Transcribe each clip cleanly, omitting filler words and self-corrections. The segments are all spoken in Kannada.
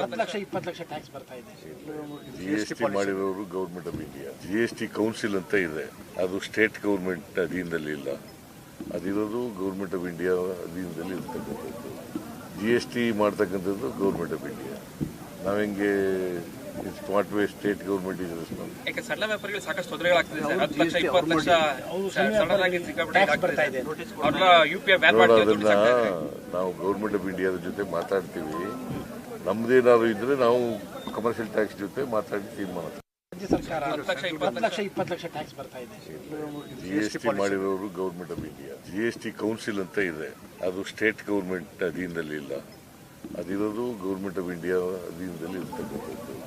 20 ಲಕ್ಷ ಟ್ಯಾಕ್ಸ್ ಬರ್ತಾ ಇದೆ. ಜಿಎಸ್ಟಿ ಮಾಡಿರೋರು government of India. GST council ಅಂತ ಇದೆ, ಅದು ಸ್ಟೇಟ್ ಗೌರ್ಮೆಂಟ್ ಅಧೀನದಲ್ಲಿ ಇಲ್ಲ, ಅದಿರೋದು ಗೌರ್ಮೆಂಟ್ ಆಫ್ ಇಂಡಿಯಾ ಅಧೀನದಲ್ಲಿ ಇರ್ತಕ್ಕಂಥದ್ದು. ಜಿಎಸ್ಟಿ ಮಾಡ್ತಕ್ಕಂಥದ್ದು ಗೌರ್ಮೆಂಟ್ ಆಫ್ ಇಂಡಿಯಾ. ನಾವೆಂಗೆ ಸ್ಮಾರ್ಟ್ ವೇ ಸ್ಟೇಟ್ ಗೌರ್ಮೆಂಟ್ ಇದೆ ರೆಸ್ಪಾನ್ಸಿಬಲ್. ಯಾಕೆ ಸಣ್ಣ ವ್ಯಾಪಾರಿಗಳಿಗೆ ಸಾಕಷ್ಟು ತೊಂದರೆಗಳಾಗ್ತಿದೆ ಸರ್. 10 ಲಕ್ಷ 20 ಲಕ್ಷ ಸಡನ್ ಆಗಿ ಸಿಕ್ಕಾಪಟ್ಟೆ ಬರ್ತಾ ಇದೆ. ಅವ್ರನ್ನ ಯುಪಿಐ ಬ್ಯಾನ್ ಅದನ್ನ ನಾವು ಗೌರ್ಮೆಂಟ್ ಆಫ್ ಇಂಡಿಯಾದ ಜೊತೆ ಮಾತಾಡ್ತೀವಿ. ನಮ್ದೇನಾದ್ರು ಇದ್ರೆ ನಾವು ಕಮರ್ಷಿಯಲ್ ಟ್ಯಾಕ್ಸ್ ಜೊತೆ ಮಾತಾಡಿ ತೀರ್ಮಾನ. ರಾಜ್ಯ ಸರ್ಕಾರ 20 ಲಕ್ಷ ಟ್ಯಾಕ್ಸ್ ಬರ್ತಾ ಇದೆ. ಜಿಎಸ್ಟಿ ಮಾಡಿರೋರು government of India. GST council ಅಂತ ಇದೆ, ಅದು ಸ್ಟೇಟ್ ಗೌರ್ಮೆಂಟ್ ಅಧೀನದಲ್ಲಿ ಇಲ್ಲ, ಅದಿರೋದು ಗೌರ್ಮೆಂಟ್ ಆಫ್ ಇಂಡಿಯಾ ಅಧೀನದಲ್ಲಿ ಇರ್ತಕ್ಕಂಥದ್ದು.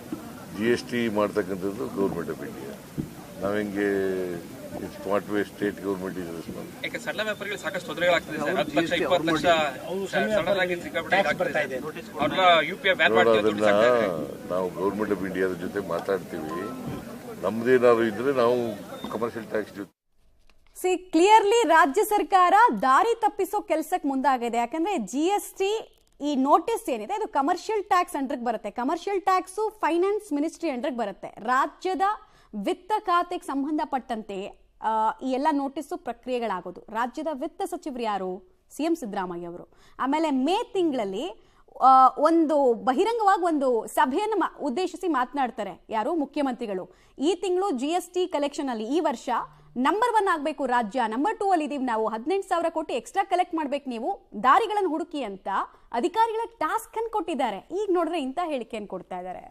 ಜಿಎಸ್ಟಿ ಮಾಡ್ತಕ್ಕಂಥದ್ದು ಗೌರ್ಮೆಂಟ್ ಆಫ್ ಇಂಡಿಯಾ. ನಾವೆಂಗೆ ಸ್ಮಾರ್ಟ್ ವೇ ಸ್ಟೇಟ್ ಗೌರ್ಮೆಂಟ್ ಇದೆ ರೆಸ್ಪಾನ್ಸಿಬಲ್. ಯಾಕೆ ಸಣ್ಣ ವ್ಯಾಪಾರಿಗಳಿಗೆ ಸಾಕಷ್ಟು ತೊಂದರೆಗಳಾಗ್ತಿದೆ ಸರ್. 10 ಲಕ್ಷ 20 ಲಕ್ಷ ಸಡನ್ ಆಗಿ ಸಿಕ್ಕಾಪಟ್ಟೆ ಬರ್ತಾ ಇದೆ. ಅವ್ರನ್ನ ಯುಪಿಐ ಬ್ಯಾನ್ ಅದನ್ನ ನಾವು ಗೌರ್ಮೆಂಟ್ ಆಫ್ ಇಂಡಿಯಾದ ಜೊತೆ ಮಾತಾಡ್ತೀವಿ. ನಮ್ದೇನಾದ್ರು ಇದ್ರೆ ನಾವು ಕಮರ್ಷಿಯಲ್ ಟ್ಯಾಕ್ಸ್ ಜೊತೆ. ಕ್ಲಿಯರ್ಲಿ ರಾಜ್ಯ ಸರ್ಕಾರ ದಾರಿ ತಪ್ಪಿಸೋ ಕೆಲಸಕ್ಕೆ ಮುಂದಾಗಿದೆ. ಯಾಕಂದ್ರೆ ಜಿಎಸ್ಟಿ ಈ ನೋಟಿಸ್ ಏನಿದೆ ಇದು ಕಮರ್ಷಿಯಲ್ ಟ್ಯಾಕ್ಸ್ ಅಂಡರ್ಗೆ ಬರುತ್ತೆ. ಕಮರ್ಷಿಯಲ್ ಟ್ಯಾಕ್ಸು ಫೈನಾನ್ಸ್ ಮಿನಿಸ್ಟ್ರಿ ಅಂಡರ್ಗೆ ಬರುತ್ತೆ. ರಾಜ್ಯದ ವಿತ್ತ ಖಾತೆಗೆ ಸಂಬಂಧಪಟ್ಟಂತೆ ಈ ಎಲ್ಲ ನೋಟಿಸು ಪ್ರಕ್ರಿಯೆಗಳಾಗೋದು. ರಾಜ್ಯದ ವಿತ್ತ ಸಚಿವರು ಯಾರು? ಸಿಎಂ ಸಿದ್ದರಾಮಯ್ಯ ಅವರು. ಆಮೇಲೆ ಮೇ ತಿಂಗಳಲ್ಲಿ ಒಂದು ಬಹಿರಂಗವಾಗಿ ಒಂದು ಸಭೆಯನ್ನು ಉದ್ದೇಶಿಸಿ ಮಾತನಾಡ್ತಾರೆ. ಯಾರು? ಮುಖ್ಯಮಂತ್ರಿಗಳು. ಈ ತಿಂಗಳು ಜಿಎಸ್ಟಿ ಕಲೆಕ್ಷನ್ ಅಲ್ಲಿ ಈ ವರ್ಷ ನಂಬರ್ 1 ಆಗಬೇಕು ರಾಜ್ಯ, ನಂಬರ್ 2 ಅಲ್ಲಿ ಇದೀವಿ ನಾವು, 18,000 ಕೋಟಿ ಎಕ್ಸ್ಟ್ರಾ ಕಲೆಕ್ಟ್ ಮಾಡ್ಬೇಕು ನೀವು, ದಾರಿಗಳನ್ನು ಹುಡುಕಿ ಅಂತ ಅಧಿಕಾರಿಗಳಿಗೆ ಟಾಸ್ಕ್ ಅನ್ನು ಕೊಟ್ಟಿದ್ದಾರೆ. ಈಗ ನೋಡಿದ್ರೆ ಇಂಥ ಹೇಳಿಕೆಯನ್ನು ಕೊಡ್ತಾ ಇದ್ದಾರೆ.